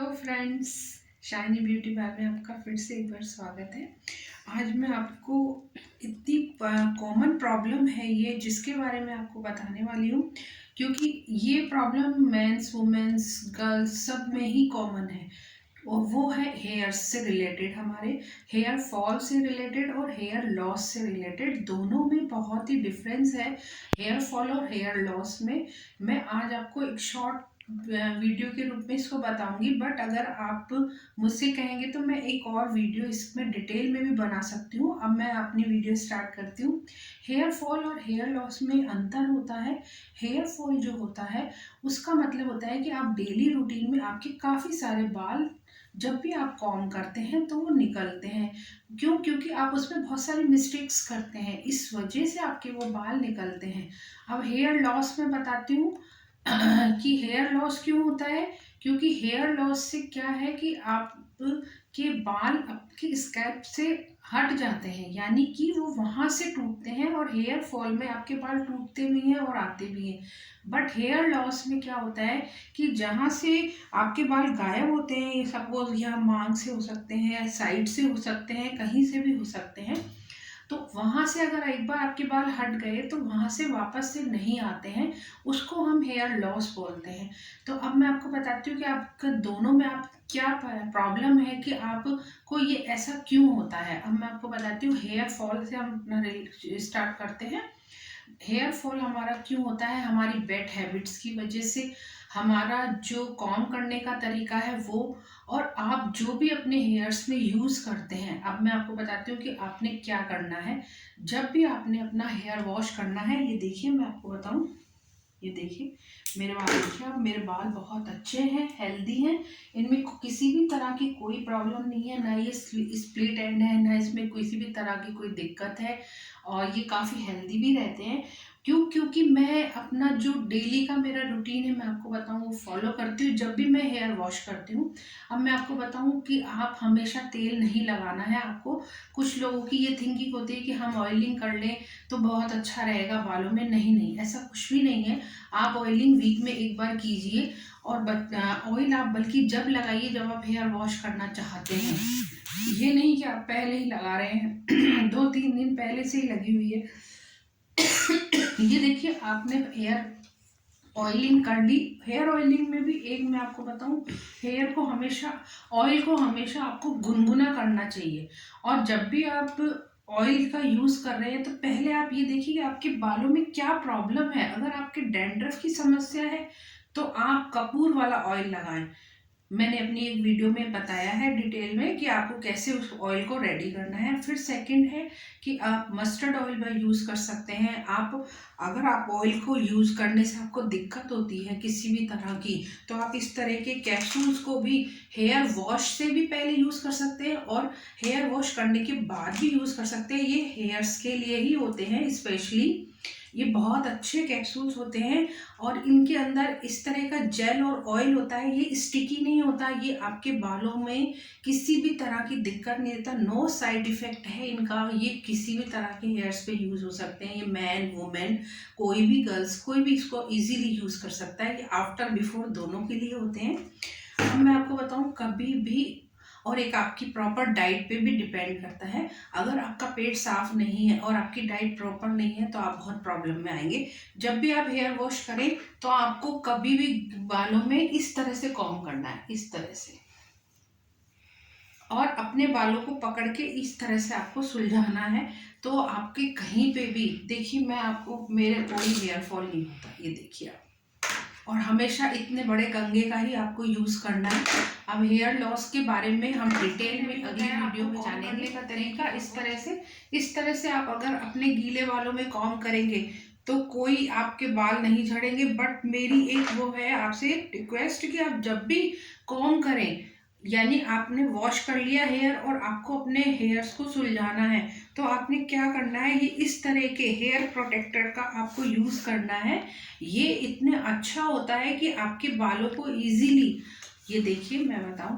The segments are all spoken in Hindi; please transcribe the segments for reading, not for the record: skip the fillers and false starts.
हेलो फ्रेंड्स, शाइनी ब्यूटी बार में आपका फिर से एक बार स्वागत है। आज मैं आपको इतनी कॉमन प्रॉब्लम है ये जिसके बारे में आपको बताने वाली हूँ, क्योंकि ये प्रॉब्लम मेंस वुमेन्स गर्ल्स सब में ही कॉमन है। और वो है हेयर से रिलेटेड, हमारे हेयर फॉल से रिलेटेड और हेयर लॉस से रिलेटेड। दोनों में बहुत ही डिफरेंस है हेयर फॉल और हेयर लॉस में। मैं आज आपको एक शॉर्ट वीडियो के रूप में इसको बताऊंगी, बट अगर आप मुझसे कहेंगे तो मैं एक और वीडियो इसमें डिटेल में भी बना सकती हूँ। अब मैं अपनी वीडियो स्टार्ट करती हूँ। हेयर फॉल और हेयर लॉस में अंतर होता है। हेयर फॉल जो होता है उसका मतलब होता है कि आप डेली रूटीन में आपके काफ़ी सारे बाल जब भी आप कॉम करते हैं तो वो निकलते हैं। क्यों? क्योंकि आप उसमें बहुत सारी मिस्टेक्स करते हैं, इस वजह से आपके वो बाल निकलते हैं। अब हेयर लॉस में बताती हूँ कि हेयर लॉस क्यों होता है। क्योंकि हेयर लॉस से क्या है कि आप के बाल आपके स्कैल्प से हट जाते हैं, यानी कि वो वहां से टूटते हैं। और हेयर फॉल में आपके बाल टूटते भी हैं और आते भी हैं। बट हेयर लॉस में क्या होता है कि जहाँ से आपके बाल गायब होते हैं, ये सपोज यहाँ मांग से हो सकते हैं, साइड से हो सकते हैं, कहीं से भी हो सकते हैं, तो वहां से अगर एक बार आपके बाल हट गए तो वहां से वापस से नहीं आते हैं, उसको हम हेयर लॉस बोलते हैं। तो अब मैं आपको बताती हूँ कि आपका दोनों में आप क्या प्रॉब्लम है कि आपको ये ऐसा क्यों होता है। अब मैं आपको बताती हूँ, हेयर फॉल से हम अपना स्टार्ट करते हैं। हेयर फॉल हमारा क्यों होता है? हमारी बैड हैबिट्स की वजह से, हमारा जो कॉम करने का तरीका है वो, और आप जो भी अपने हेयर्स में यूज़ करते हैं। अब मैं आपको बताती हूँ कि आपने क्या करना है जब भी आपने अपना हेयर वॉश करना है। ये देखिए, मैं आपको बताऊँ, ये देखिए मेरे बाल, देखिए अब मेरे बाल बहुत अच्छे हैं, हेल्दी हैं। इनमें किसी भी तरह की कोई प्रॉब्लम नहीं है, ना ये स्प्लिट एंड है, ना इसमें किसी भी तरह की कोई दिक्कत है। और ये काफ़ी हेल्दी भी रहते हैं। क्यों? क्योंकि मैं अपना जो डेली का मेरा रूटीन है मैं आपको बताऊँ वो फॉलो करती हूँ जब भी मैं हेयर वॉश करती हूँ। अब मैं आपको बताऊँ कि आप हमेशा तेल नहीं लगाना है आपको। कुछ लोगों की ये थिंकिंग होती है कि हम ऑयलिंग कर लें तो बहुत अच्छा रहेगा बालों में। नहीं नहीं, ऐसा कुछ भी नहीं है। आप ऑयलिंग वीक में एक बार कीजिए, और ऑयल आप बल्कि जब लगाइए जब आप हेयर वॉश करना चाहते हैं। ये नहीं कि आप पहले ही लगा रहे हैं 2-3 दिन पहले से ही लगी हुई है। ये देखिए, आपने हेयर ऑयलिंग कर ली। हेयर ऑयलिंग में भी एक मैं आपको बताऊं, हेयर को हमेशा, ऑयल को हमेशा आपको गुनगुना करना चाहिए। और जब भी आप ऑयल का यूज कर रहे हैं तो पहले आप ये देखिए कि आपके बालों में क्या प्रॉब्लम है। अगर आपके डैंड्रफ की समस्या है तो आप कपूर वाला ऑयल लगाएं। मैंने अपनी एक वीडियो में बताया है डिटेल में कि आपको कैसे उस ऑयल को रेडी करना है। फिर सेकंड है कि आप मस्टर्ड ऑयल का यूज़ कर सकते हैं। आप अगर आप ऑयल को यूज़ करने से आपको दिक्कत होती है किसी भी तरह की, तो आप इस तरह के कैप्सूल्स को भी हेयर वॉश से भी पहले यूज़ कर सकते हैं और हेयर वॉश करने के बाद भी यूज़ कर सकते हैं। ये हेयर्स के लिए ही होते हैं स्पेशली। ये बहुत अच्छे कैप्सूल्स होते हैं और इनके अंदर इस तरह का जेल और ऑयल होता है। ये स्टिकी नहीं होता, ये आपके बालों में किसी भी तरह की दिक्कत नहीं देता। नो साइड इफेक्ट है इनका। ये किसी भी तरह के हेयर्स पे यूज हो सकते हैं। ये मैन वुमेन, कोई भी गर्ल्स, कोई भी इसको इजीली यूज कर सकता है। ये आफ्टर बिफोर दोनों के लिए होते हैं। अब मैं आपको बताऊं, कभी भी, और एक आपकी प्रॉपर डाइट पे भी डिपेंड करता है। अगर आपका पेट साफ नहीं है और आपकी डाइट प्रॉपर नहीं है तो आप बहुत प्रॉब्लम में आएंगे। जब भी आप हेयर वॉश करें तो आपको कभी भी बालों में इस तरह से कॉम्ब करना है, इस तरह से, और अपने बालों को पकड़ के इस तरह से आपको सुलझाना है। तो आपके कहीं पे भी, देखिए मैं आपको, मेरे कोई हेयर फॉल नहीं होता, ये देखिए आप। और हमेशा इतने बड़े कंघे का ही आपको यूज करना है। अब हेयर लॉस के बारे में हम डिटेल में अगली वीडियो में जानेंगे का तरीका। इस तरह से आप अगर अपने गीले बालों में कॉम करेंगे तो कोई आपके बाल नहीं झड़ेंगे। बट मेरी एक वो है आपसे रिक्वेस्ट कि आप जब भी कॉम करें, यानी आपने वॉश कर लिया हेयर और आपको अपने हेयर्स को सुलझाना है, तो आपने क्या करना है, ये इस तरह के हेयर प्रोटेक्टर का आपको यूज करना है। ये इतने अच्छा होता है कि आपके बालों को इजीली, ये देखिए मैं बताऊं,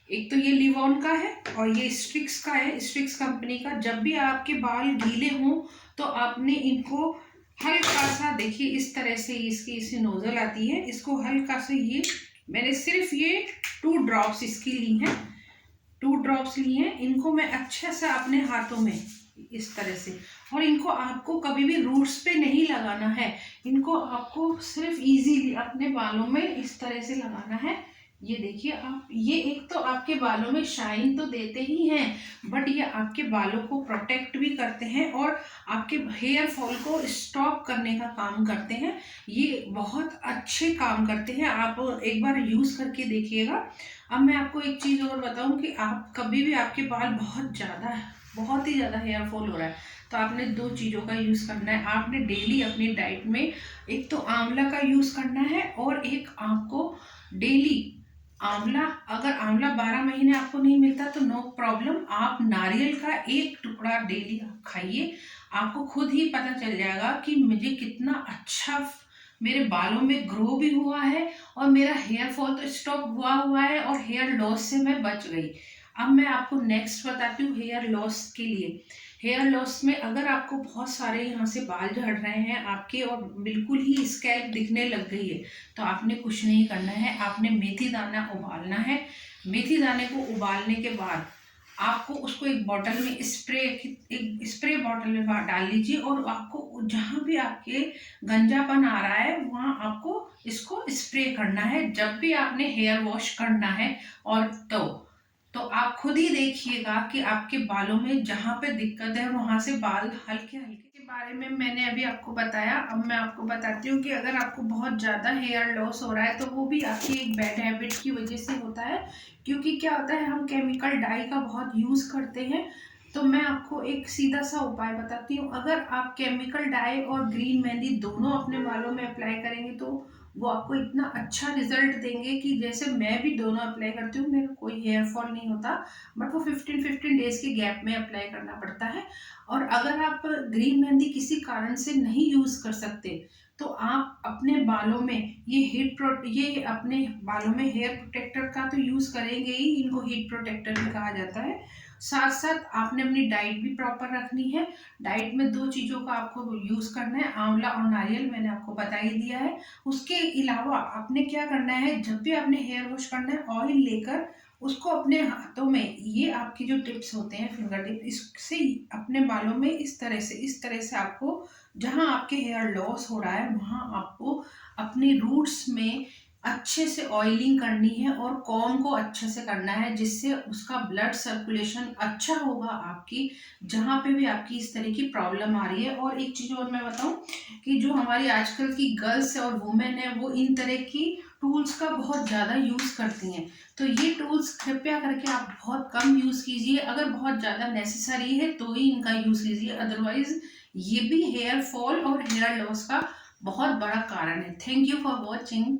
एक तो ये लिवॉन का है और ये स्ट्रिक्स का है, स्ट्रिक्स कंपनी का। जब भी आपके बाल गीले हों तो आपने इनको हल्का सा, देखिए इस तरह से, इसकी इसी नोजल आती है, इसको हल्का से ये मैंने सिर्फ ये 2 ड्रॉप्स इसकी ली हैं, 2 ड्रॉप्स लिए हैं। इनको मैं अच्छे से अपने हाथों में इस तरह से, और इनको आपको कभी भी रूट्स पे नहीं लगाना है, इनको आपको सिर्फ इजीली अपने बालों में इस तरह से लगाना है। ये देखिए आप, ये एक तो आपके बालों में शाइन तो देते ही हैं, बट ये आपके बालों को प्रोटेक्ट भी करते हैं और आपके हेयर फॉल को स्टॉप करने का काम करते हैं। ये बहुत अच्छे काम करते हैं, आप एक बार यूज़ करके देखिएगा। अब मैं आपको एक चीज़ और बताऊं कि आप कभी भी आपके बाल बहुत ही ज़्यादा हेयर फॉल हो रहा है, तो आपने 2 चीज़ों का यूज़ करना है। आपने डेली अपनी डाइट में एक तो आंवला का यूज़ करना है, और एक आपको डेली आंवला, अगर आंवला 12 महीने आपको नहीं मिलता तो नो प्रॉब्लम, आप नारियल का एक टुकड़ा डेली आप खाइए। आपको खुद ही पता चल जाएगा कि मुझे कितना अच्छा मेरे बालों में ग्रो भी हुआ है, और मेरा हेयर फॉल तो स्टॉप हुआ है, और हेयर लॉस से मैं बच गई। अब मैं आपको नेक्स्ट बताती हूँ हेयर लॉस के लिए। हेयर लॉस में अगर आपको बहुत सारे यहाँ से बाल झड़ रहे हैं आपके, और बिल्कुल ही स्कैल्प दिखने लग गई है, तो आपने कुछ नहीं करना है, आपने मेथी दाना उबालना है। मेथी दाने को उबालने के बाद आपको उसको एक बॉटल में एक स्प्रे बॉटल में डाल लीजिए, और आपको जहाँ भी आपके गंजापन आ रहा है वहाँ आपको इसको स्प्रे करना है जब भी आपने हेयर वॉश करना है। और तो आप खुद ही देखिएगा कि आपके बालों में जहाँ पे दिक्कत है वहां से बाल हल्के हल्के। के बारे में मैंने अभी आपको बताया, अब मैं आपको बताती हूँ कि अगर आपको बहुत ज़्यादा हेयर लॉस हो रहा है तो वो भी आपकी एक बैड हैबिट की वजह से होता है। क्योंकि क्या होता है, हम केमिकल डाई का बहुत यूज़ करते हैं। तो मैं आपको एक सीधा सा उपाय बताती हूँ, अगर आप केमिकल डाई और ग्रीन मेहंदी दोनों अपने बालों में अप्लाई करेंगे तो वो आपको इतना अच्छा रिजल्ट देंगे कि जैसे मैं भी दोनों अप्लाई करती हूँ, मेरा कोई हेयर फॉल नहीं होता। बट वो 15-15 डेज के गैप में अप्लाई करना पड़ता है। और अगर आप ग्रीन मेहंदी किसी कारण से नहीं यूज़ कर सकते, तो आप अपने बालों में ये अपने बालों में हेयर प्रोटेक्टर का तो यूज़ करेंगे ही, इनको हीट प्रोटेक्टर भी कहा जाता है। साथ साथ आपने अपनी डाइट भी प्रॉपर रखनी है। डाइट में 2 चीज़ों का आपको यूज़ करना है, आंवला और नारियल, मैंने आपको बता ही दिया है। उसके अलावा आपने क्या करना है, जब भी आपने हेयर वॉश करना है, ऑयल लेकर उसको अपने हाथों में, ये आपकी जो टिप्स होते हैं फिंगर टिप, इससे अपने बालों में इस तरह से आपको, जहां आपके हेयर लॉस हो रहा है वहां आपको अपनी रूट्स में अच्छे से ऑयलिंग करनी है, और कॉम को अच्छे से करना है, जिससे उसका ब्लड सर्कुलेशन अच्छा होगा आपकी, जहाँ पे भी आपकी इस तरह की प्रॉब्लम आ रही है। और एक चीज़ और मैं बताऊं कि जो हमारी आजकल की गर्ल्स और वुमेन है वो इन तरह की टूल्स का बहुत ज़्यादा यूज़ करती हैं। तो ये टूल्स कृपया करके आप बहुत कम यूज़ कीजिए, अगर बहुत ज़्यादा नेसेसरी है तो ही इनका यूज़ कीजिए, अदरवाइज ये भी हेयर फॉल और हेयर लॉस का बहुत बड़ा कारण है। Thank you for watching.